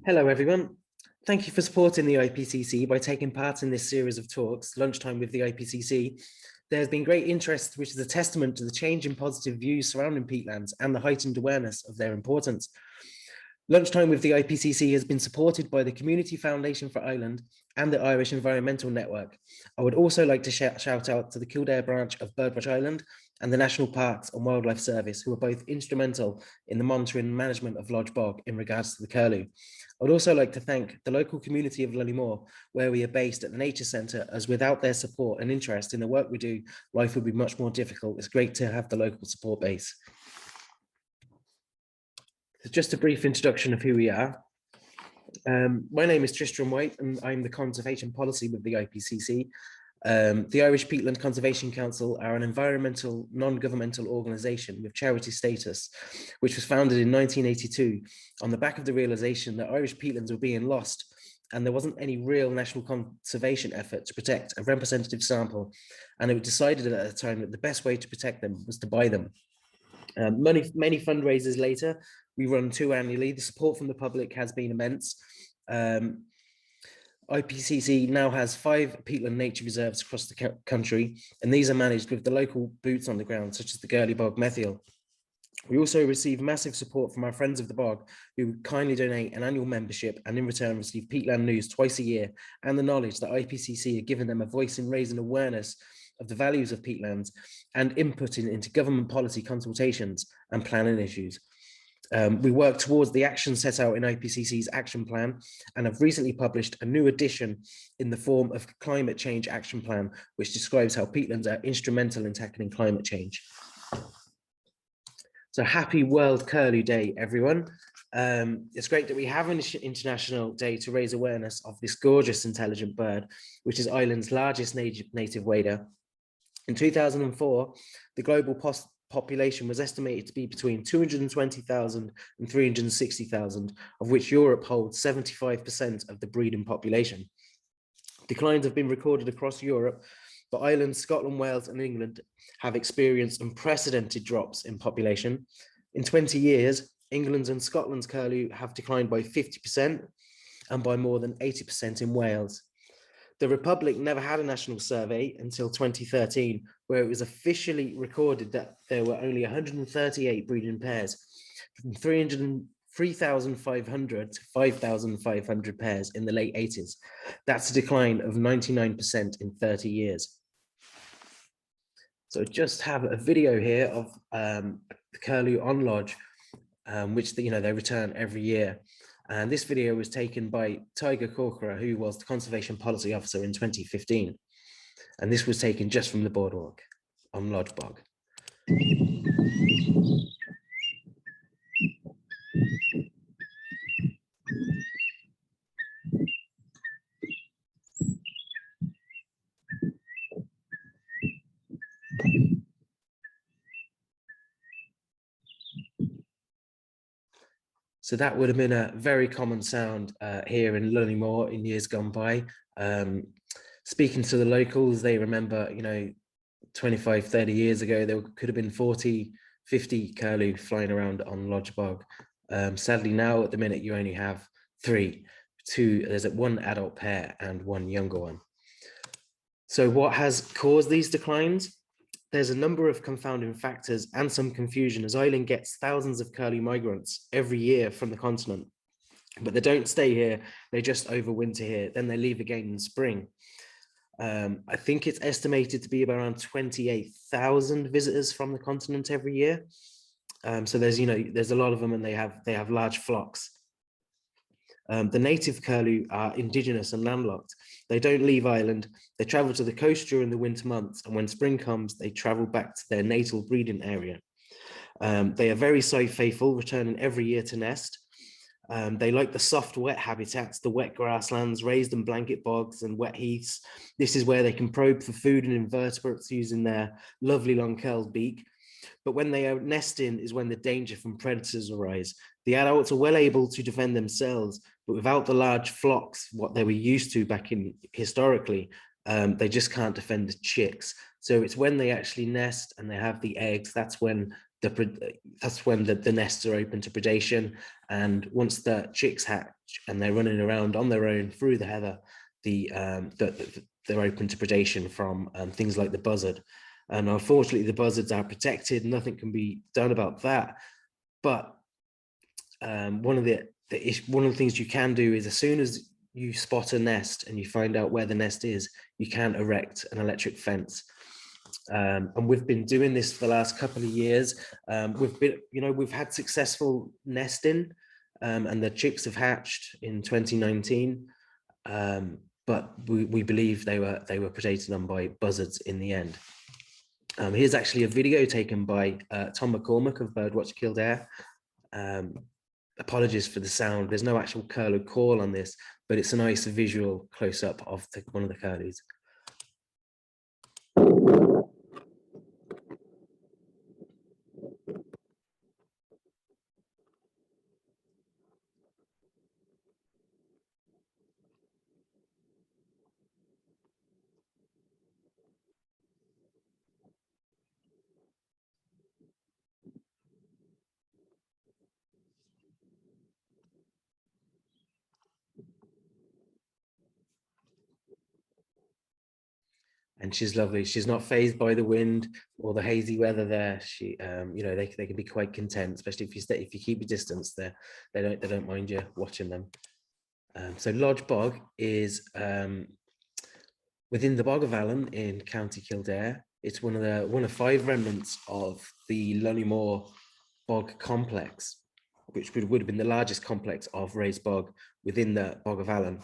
Hello, everyone. Thank you for supporting the IPCC by taking part in this series of talks, Lunchtime with the IPCC. There's been great interest, which is a testament to the change in positive views surrounding peatlands and the heightened awareness of their importance. Lunchtime with the IPCC has been supported by the Community Foundation for Ireland and the Irish Environmental Network. I would also like to shout out to the Kildare branch of Birdwatch Ireland and the National Parks and Wildlife Service, who are both instrumental in the monitoring and management of Lodge Bog in regards to the curlew. I would also like to thank the local community of Lullymore, where we are based at the Nature Centre, as without their support and interest in the work we do, life would be much more difficult. It's great to have the local support base. So just a brief introduction of who we are. My name is Tristram White and I'm the Conservation Policy with the IPCC. The Irish Peatland Conservation Council are an environmental non-governmental organisation with charity status, which was founded in 1982 on the back of the realisation that Irish peatlands were being lost and there wasn't any real national conservation effort to protect a representative sample, and it was decided at the time that the best way to protect them was to buy them. Many fundraisers later, we run 2 annually. The support from the public has been immense. IPCC now has 5 peatland nature reserves across the country, and these are managed with the local boots on the ground, such as the Curlew Bog Methial. We also receive massive support from our friends of the bog, who kindly donate an annual membership and in return receive peatland news twice a year, and the knowledge that IPCC are giving them a voice in raising awareness of the values of peatlands and inputting into government policy consultations and planning issues. We work towards the action set out in IPCC's action plan and have recently published a new edition in the form of Climate Change Action Plan, which describes how peatlands are instrumental in tackling climate change. So happy World Curlew Day, everyone. It's great that we have an international day to raise awareness of this gorgeous, intelligent bird, which is Ireland's largest native wader. In 2004, the global population was estimated to be between 220,000 and 360,000, of which Europe holds 75% of the breeding population. Declines have been recorded across Europe, but Ireland, Scotland, Wales, and England have experienced unprecedented drops in population. In 20 years, England's and Scotland's curlew have declined by 50% and by more than 80% in Wales. The Republic never had a national survey until 2013, where it was officially recorded that there were only 138 breeding pairs, from 3,500 to 5,500 pairs in the late 80s. That's a decline of 99% in 30 years. So just have a video here of the curlew on lodge, which they return every year. And this video was taken by Tiger Corcoran, who was the Conservation Policy Officer in 2015. And this was taken just from the boardwalk on Lodge Bog. So that would have been a very common sound here in Lullymore in years gone by. Speaking to the locals, they remember, 25, 30 years ago, there could have been 40, 50 curlew flying around on Lodge Bog. Sadly, now at the minute, you only have 3. There's 1 adult pair and 1 younger one. So what has caused these declines? There's a number of confounding factors and some confusion, as Ireland gets thousands of curlew migrants every year from the continent, but they don't stay here, they just overwinter here, then they leave again in spring. I think it's estimated to be around 28,000 visitors from the continent every year. So there's a lot of them, and they have large flocks. The native curlew are indigenous and landlocked. They don't leave Ireland. They travel to the coast during the winter months, and when spring comes, they travel back to their natal breeding area. They are very site faithful, returning every year to nest. They like the soft, wet habitats, the wet grasslands, raised and blanket bogs, and wet heaths. This is where they can probe for food and invertebrates using their lovely long curled beak. But when they are nesting is when the danger from predators arise. The adults are well able to defend themselves, but without the large flocks, what they were used to back in historically, they just can't defend the chicks. So it's when they actually nest and they have the eggs, that's when that's when the nests are open to predation. And once the chicks hatch and they're running around on their own through the heather, they're open to predation from things like the buzzard. And unfortunately, the buzzards are protected. Nothing can be done about that. But one of the things you can do is, as soon as you spot a nest and you find out where the nest is, you can erect an electric fence. And we've been doing this for the last couple of years. We've had successful nesting, and the chicks have hatched in 2019. But we believe they were predated on by buzzards in the end. Here's actually a video taken by Tom McCormack of Birdwatch Kildare. Apologies for the sound. There's no actual curlew call on this, but it's a nice visual close-up of one of the curlews. And she's lovely. She's not fazed by the wind or the hazy weather there. She, they can be quite content, especially if you keep your distance there. They don't mind you watching them. So Lodge Bog is within the Bog of Allen in County Kildare. It's one of 5 remnants of the Lunchtime Bog complex, which would have been the largest complex of raised bog within the Bog of Allen.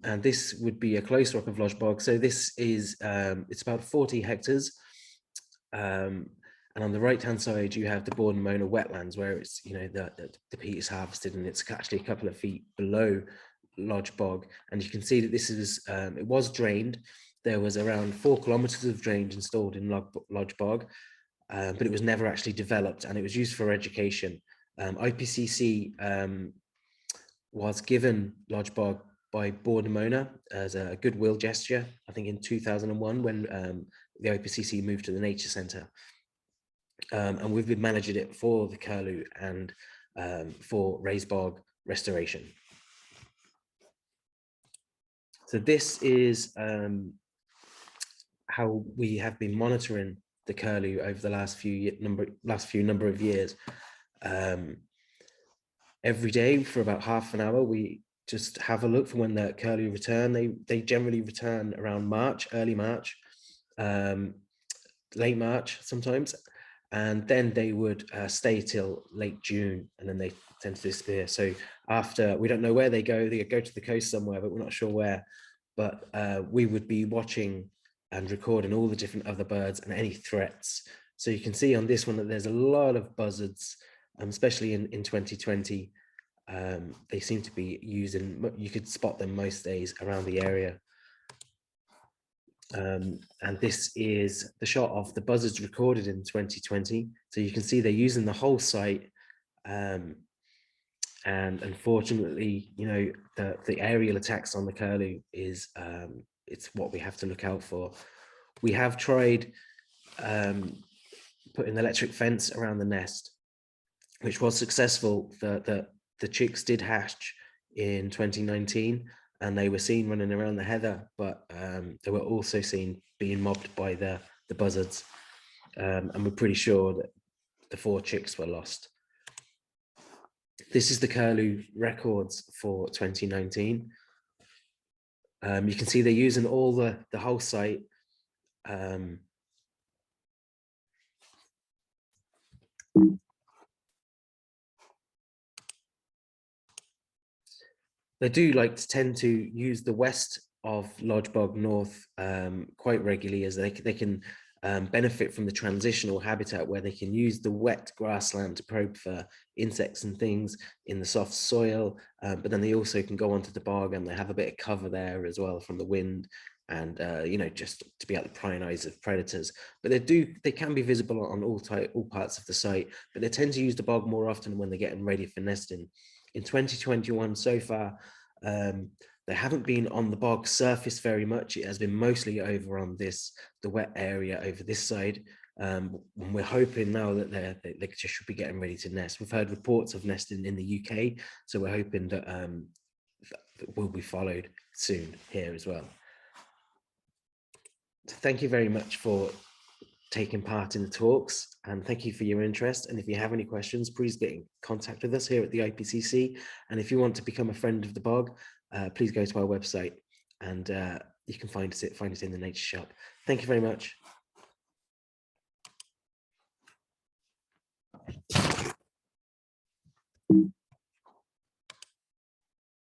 And this would be a close rock of Lodge Bog. So this is, it's about 40 hectares. And on the right-hand side, you have the Borden Mona wetlands, where it's, the peat is harvested, and it's actually a couple of feet below Lodge Bog. And you can see that this is, it was drained. There was around 4 kilometers of drainage installed in Lodge Bog, but it was never actually developed, and it was used for education. IPCC was given Lodge Bog by Borden Mona as a goodwill gesture, I think in 2001, when the IPCC moved to the Nature Centre. And we've been managing it for the curlew and for raised bog restoration. So this is how we have been monitoring the curlew over the last few number of years. Every day for about half an hour, we just have a look for when the curlew return. They generally return around March, early March, late March sometimes, and then they would stay till late June, and then they tend to disappear. So after, we don't know where they go to the coast somewhere, but we're not sure where. But we would be watching and recording all the different other birds and any threats. So you can see on this one that there's a lot of buzzards, especially in 2020. They seem to be using, you could spot them most days around the area. And this is the shot of the buzzards recorded in 2020. So you can see they're using the whole site. And unfortunately, the aerial attacks on the curlew is, it's what we have to look out for. We have tried putting an electric fence around the nest, which was successful. The chicks did hatch in 2019, and they were seen running around the heather, but they were also seen being mobbed by the buzzards. And we're pretty sure that the 4 chicks were lost. This is the curlew records for 2019. You can see they're using all the whole site. They do tend to use the west of Lodge Bog North quite regularly, as they can benefit from the transitional habitat, where they can use the wet grassland to probe for insects and things in the soft soil, but then they also can go onto the bog, and they have a bit of cover there as well from the wind, and just to be out the prying eyes of predators. But they can be visible on all parts of the site, but they tend to use the bog more often when they're getting ready for nesting. In 2021 so far, they haven't been on the bog surface very much. It has been mostly over on the wet area over this side. And we're hoping now that they just should be getting ready to nest. We've heard reports of nesting in the UK, so we're hoping that, that will be followed soon here as well. So thank you very much for taking part in the talks, and thank you for your interest. And if you have any questions, please get in contact with us here at the IPCC. And if you want to become a friend of the bog, please go to our website, and you can find it in the nature shop. Thank you very much.